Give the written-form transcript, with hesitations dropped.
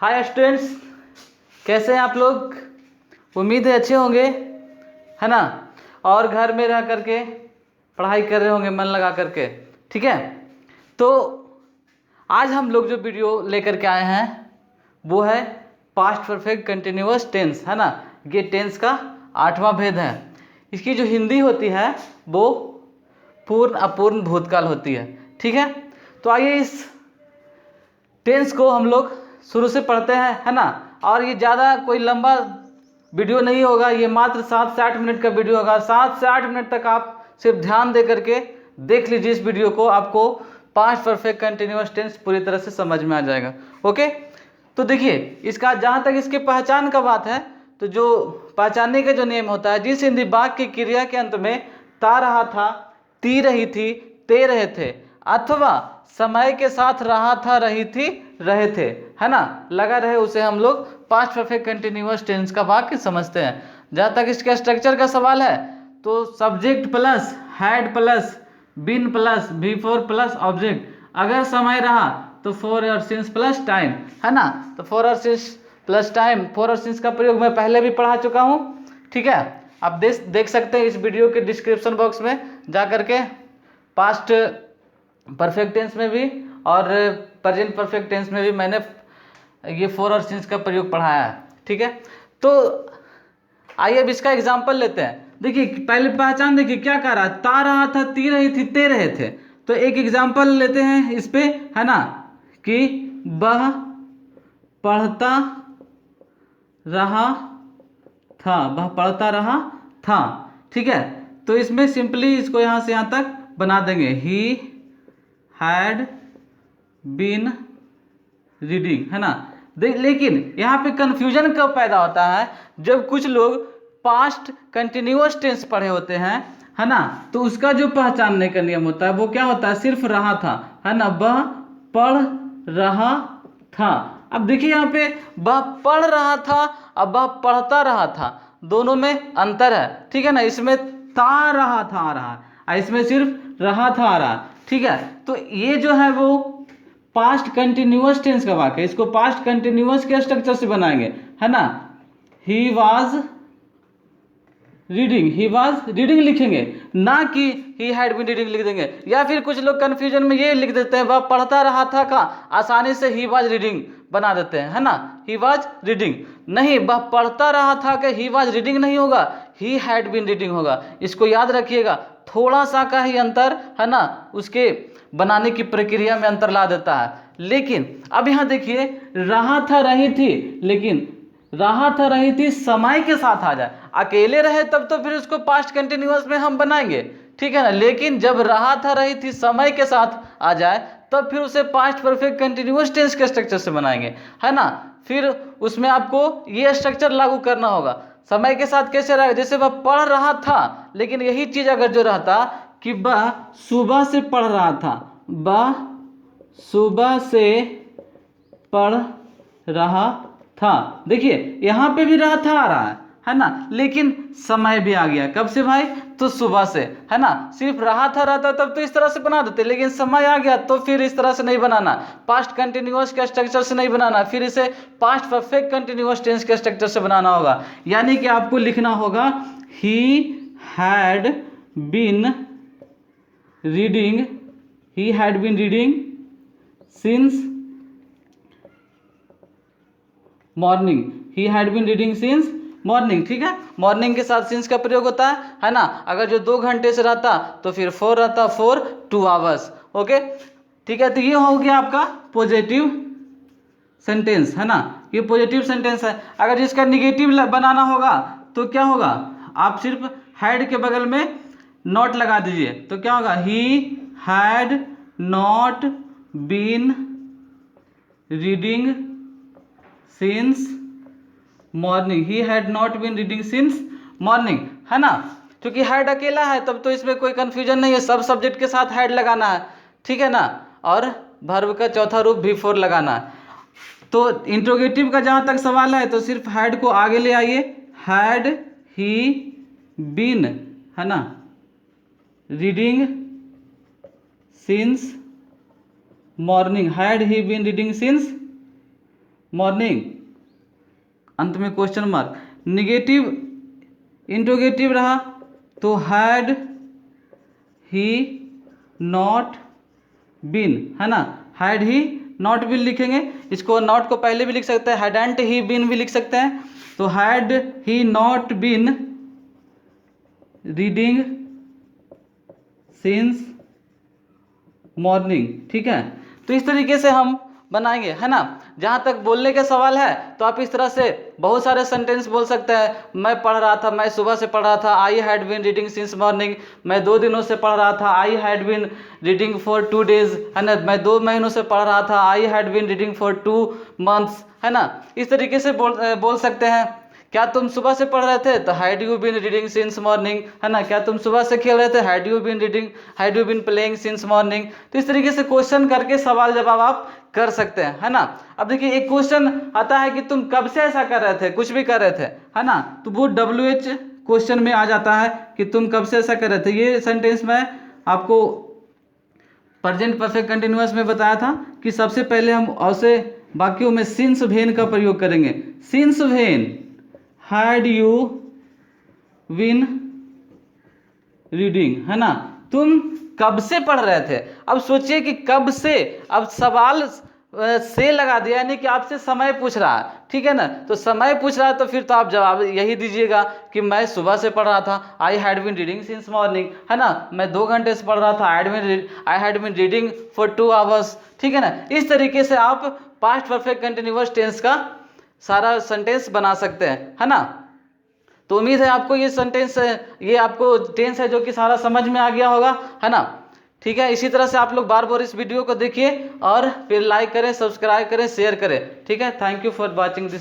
Hi students, कैसे हैं आप लोग। उम्मीद है अच्छे होंगे, है ना। और घर में रह करके पढ़ाई कर रहे होंगे मन लगा करके, ठीक है। तो आज हम लोग जो वीडियो लेकर के आए हैं वो है पास्ट परफेक्ट कंटिन्यूअस टेंस, है ना। ये टेंस का 8वां भेद है। इसकी जो हिंदी होती है वो पूर्ण अपूर्ण भूतकाल होती है, ठीक है। तो आइए इस टेंस को हम लोग शुरू से पढ़ते हैं, है ना। और ये ज़्यादा कोई लंबा वीडियो नहीं होगा, ये मात्र 7 से 8 मिनट का वीडियो होगा। 7 से 8 मिनट तक आप सिर्फ ध्यान दे करके देख लीजिए इस वीडियो को, आपको पास्ट परफेक्ट कंटिन्यूअस टेंस पूरी तरह से समझ में आ जाएगा। ओके, तो देखिए इसका जहाँ तक इसके पहचान का बात है, तो जो पहचानने का जो नियम होता है, जिस हिंदी वाक्य की क्रिया के अंत में ता रहा था, ती रही थी, ते रहे थे, अथवा समय के साथ रहा था, रही थी, रहे थे, है ना, लगा रहे, उसे हम लोग पास्ट परफेक्ट कंटिन्यूअस टेंस का वाक्य समझते हैं। जहाँ तक इसके स्ट्रक्चर का सवाल है तो subject plus had plus been plus V four plus object, अगर समय रहा तो फॉर और सिंस प्लस टाइम, है ना। तो फॉर और सिंस प्लस टाइम, फॉर और सिंस का प्रयोग मैं पहले भी पढ़ा चुका हूँ, ठीक है। आप देख सकते हैं इस वीडियो के डिस्क्रिप्शन बॉक्स में जा करके, पास्ट परफेक्ट टेंस में भी और प्रेजेंट परफेक्ट टेंस में भी मैंने ये फॉर और सिंस का प्रयोग पढ़ाया है, ठीक है। तो आइए अब इसका एग्जांपल लेते हैं। देखिए पहले पहचान देखिए क्या कह रहा है, ता रहा था, ती रही थी, ते रहे थे। तो एक एग्जांपल लेते हैं इस पे, है ना, कि वह पढ़ता रहा था, वह पढ़ता रहा था, ठीक है। तो इसमें सिंपली इसको यहाँ से यहाँ तक बना देंगे, ही हैड बीन रीडिंग, है ना। लेकिन यहाँ पे कंफ्यूजन कब पैदा होता है, जब कुछ लोग पास्ट कंटिन्यूअस टेंस पढ़े होते हैं, है ना। तो उसका जो पहचानने का नियम होता है वो क्या होता है, सिर्फ रहा था, है ना, वह पढ़ रहा था। अब देखिए यहाँ पे वह पढ़ रहा था, अब वह पढ़ता रहा था, दोनों में अंतर है, ठीक है ना। इसमें ता रहा था आ रहा है, इसमें सिर्फ रहा था आ रहा, ठीक है। तो ये जो है वो पास्ट कंटिन्यूअस टेंस का वाक्य है, इसको पास्ट कंटिन्यूअस के स्ट्रक्चर से बनाएंगे, है ना। He was reading, he was reading लिखेंगे, ना कि ही हैड बीन रीडिंग लिख देंगे। या फिर कुछ लोग कंफ्यूजन में ये लिख देते हैं, वह पढ़ता रहा था का आसानी से ही वाज रीडिंग बना देते हैं, है ना, ही वाज रीडिंग। नहीं, वह पढ़ता रहा था कि ही वाज रीडिंग नहीं होगा, ही हैड बीन रीडिंग होगा। इसको याद रखिएगा, थोड़ा सा का ही अंतर, है ना, उसके बनाने की प्रक्रिया में अंतर ला देता है। लेकिन अब यहाँ देखिए रहा था, रही थी, लेकिन रहा था, रही थी समय के साथ आ जाए, अकेले रहे तब तो फिर उसको पास्ट कंटिन्यूअस में हम बनाएंगे, ठीक है ना। लेकिन जब रहा था, रही थी समय के साथ आ जाए तब फिर उसे पास्ट परफेक्ट कंटिन्यूअस टेंस के स्ट्रक्चर से बनाएंगे, है ना। फिर उसमें आपको ये स्ट्रक्चर लागू करना होगा। समय के साथ कैसे रहेगा, जैसे वह पढ़ रहा था, लेकिन यही चीज अगर जो रहता कि वह सुबह से पढ़ रहा था, वह सुबह से पढ़ रहा था, देखिए यहाँ पे भी रहा था आ रहा है ना, लेकिन समय भी आ गया, कब से भाई, तो सुबह से, है ना। सिर्फ रहा था रहता तब तो इस तरह से बना देते, लेकिन समय आ गया तो फिर इस तरह से नहीं बनाना, पास्ट कंटिन्यूअस के स्ट्रक्चर से नहीं बनाना, फिर इसे पास्ट परफेक्ट कंटिन्यूअस टेंस के स्ट्रक्चर से बनाना होगा। यानी कि आपको लिखना होगा he had been reading, he had been reading since morning, he had been reading since morning, ठीक है। मॉर्निंग के साथ सिंस का प्रयोग होता है ना। अगर जो 2 घंटे से रहता तो फिर 4 रहता, 4 2 आवर्स, ओके, ठीक है। तो ये हो गया आपका पॉजिटिव सेंटेंस, है ना, ये पॉजिटिव सेंटेंस है। अगर जिसका निगेटिव बनाना होगा तो क्या होगा, आप सिर्फ हैड के बगल में नॉट लगा दीजिए, तो क्या होगा, he had not been reading since morning, he had not been reading since morning, है ना। क्योंकि हैड अकेला है तब तो इसमें कोई कंफ्यूजन नहीं है, सब सब्जेक्ट के साथ हैड लगाना है, ठीक है ना। और वर्ब का चौथा रूप भी फोर लगाना है। तो इंट्रोगेटिव का जहाँ तक सवाल है तो सिर्फ हैड को आगे ले आइए, हैड ही बीन, है ना, reading since morning, had he been reading since morning, अंत में क्वेश्चन मार्क। निगेटिव इंट्रोगेटिव रहा तो हैड ही नॉट बीन, है ना, हैड ही नॉट बीन लिखेंगे। इसको नॉट को पहले भी लिख सकते हैं, हैडंट ही बीन भी लिख सकते हैं। तो had he not been reading since morning, ठीक है। तो इस तरीके से हम बनाएंगे, है ना। जहाँ तक बोलने का सवाल है तो आप इस तरह से बहुत सारे सेंटेंस बोल सकते हैं। मैं पढ़ रहा था, मैं सुबह से पढ़ रहा था, I had been reading since morning. मैं 2 दिनों से पढ़ रहा था, I had been reading for 2 days, है ना। मैं 2 महीनों से पढ़ रहा था, I had been reading for 2 months, है ना। इस तरीके से बोल सकते हैं। क्या तुम सुबह से पढ़ रहे थे, तो had you been reading since morning, है ना। क्या तुम सुबह से खेल रहे थे, had you been playing since morning. तो इस तरीके से क्वेश्चन करके सवाल जवाब आप कर सकते हैं, है ना। अब देखिए एक क्वेश्चन आता है कि तुम कब से ऐसा कर रहे थे, कुछ भी कर रहे थे, है ना। तो वो WH क्वेश्चन में आ जाता है कि तुम कब से ऐसा कर रहे थे। ये सेंटेंस मैं आपको प्रेजेंट परफेक्ट कंटिन्यूअस में बताया था कि सबसे पहले हम ऐसे वाक्यों में सिंस वेन का प्रयोग करेंगे। Since when had you been reading, है ना। तुम कब से पढ़ रहे थे। अब सोचिए कि कब से, अब सवाल से लगा दिया, यानी कि आपसे समय पूछ रहा है, ठीक है ना। तो समय पूछ रहा है तो फिर तो आप जवाब यही दीजिएगा कि मैं सुबह से पढ़ रहा था, I had been reading since morning, है ना। मैं 2 घंटे से पढ़ रहा था, I had been reading for 2 hours, ठीक है ना। इस तरीके से आप पास्ट परफेक्ट कंटिन्यूअस टेंस का सारा सेंटेंस बना सकते हैं, है ना। तो उम्मीद है आपको ये सेंटेंस, ये आपको टेंस है जो कि सारा समझ में आ गया होगा, है ना। ठीक है, इसी तरह से आप लोग बार बार इस वीडियो को देखिए और फिर लाइक करें, सब्सक्राइब करें, शेयर करें, ठीक है। Thank you for watching this.